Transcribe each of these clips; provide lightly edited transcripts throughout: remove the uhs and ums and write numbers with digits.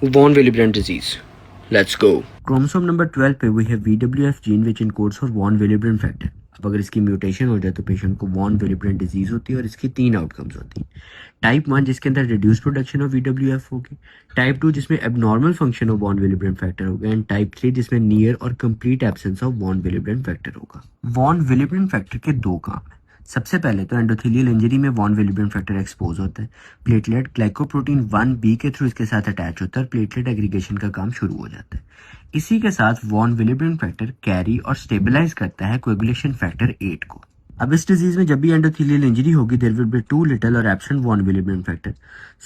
Von Willebrand disease. Let's go. Chromosome number 12 पे we have VWF gene which encodes for von Willebrand factor. अब अगर इसकी mutation हो जाए तो पेशेंट को वॉन विलिब्रेंड डिजीज होती है और इसकी 3 आउटकम्स होती हैं। टाइप 1 जिसके अंदर रिड्यूस प्रोडक्शन ऑफ VWF होगी, टाइप 2 जिसमें abnormal function of von Willebrand factor होगा, एंड टाइप 3 जिसमें नियर और complete absence of von Willebrand factor होगा। वॉन विलिब्रेंड फैक्टर के 2 काम हैं। सबसे पहले तो एंडोथेलियल इंजरी में वॉन विलिब्रेंड फैक्टर एक्सपोज होता है, प्लेटलेट ग्लाइकोप्रोटीन 1b के थ्रू इसके साथ अटैच होता है, प्लेटलेट एग्रीगेशन का काम शुरू हो जाता है। इसी के साथ वॉन विलिब्रेंड फैक्टर कैरी और स्टेबलाइज करता है कोएगुलेशन फैक्टर 8 को। अब इस डिजीज में जब भी एंडोथेलियल इंजरी होगी there will be too little और absent von Willebrand factor.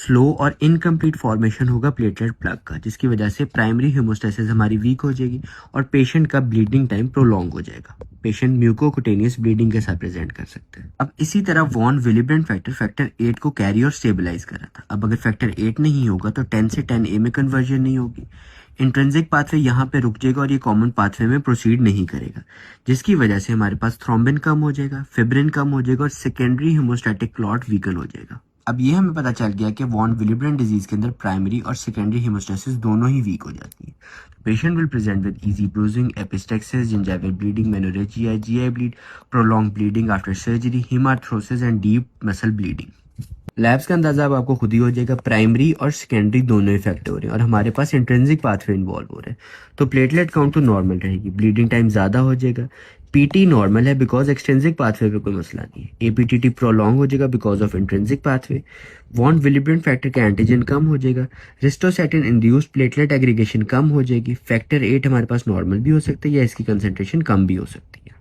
Slow और इनकम्प्लीट फॉर्मेशन होगा प्लेटलेट प्लग का, जिसकी वजह से प्राइमरी हेमोस्टेसिस हमारी वीक हो जाएगी और पेशेंट का ब्लीडिंग टाइम प्रोलॉन्ग हो जाएगा। पेशेंट म्यूकोकुटेनियस ब्लीडिंग के साथ प्रेजेंट कर सकते हैं। अब इसी तरह वॉन विलिब्रेंड फैक्टर 8 को कैरी और स्टेबलाइज कर रहा था। अब अगर फैक्टर 8 नहीं होगा तो 10 से 10A में कन्वर्जन नहीं होगी, इंट्रिंसिक पाथवे यहाँ पे रुक जाएगा और ये कॉमन पाथवे में प्रोसीड नहीं करेगा, जिसकी वजह से हमारे पास थ्रोम्बिन कम हो जाएगा, फिब्रिन कम हो जाएगा और सेकेंडरी हेमोस्टैटिक क्लॉट वीकन हो जाएगा। अब ये हमें पता चल गया कि वॉन विलिब्रेंड डिजीज के अंदर प्राइमरी और सेकेंडरी हेमोस्टेसिस दोनों ही वीक हो जाती है। Patient will present with easy bruising, epistaxis, gingival bleeding, menorrhagia, GI bleed, prolong bleeding after surgery, haemarthrosis and deep muscle bleeding. Labs का अंदाजा अब आपको खुद ही हो जाएगा, प्राइमरी और सेकेंडरी दोनों इफेक्ट हो रहे हैं और हमारे पास इंट्रिंसिक पाथवे इन्वॉल्व हो रहे हैं। तो प्लेटलेट काउंट तो नॉर्मल रहेगी, ब्लीडिंग टाइम ज़्यादा हो जाएगा, पीटी नॉर्मल है बिकॉज एक्सट्रिंसिक पाथवे पे कोई मसला नहीं है, एपीटीटी प्रोलॉन्ग हो जाएगा because of intrinsic pathway, von Willebrand factor का एंटीजन कम हो जाएगा, रिस्टोसैटिन इंड्यूस्ड प्लेटलेट एग्रीगेशन कम हो जाएगी, फैक्टर 8 हमारे पास नॉर्मल भी हो सकता है या इसकी कंसेंट्रेशन कम भी हो सकती है।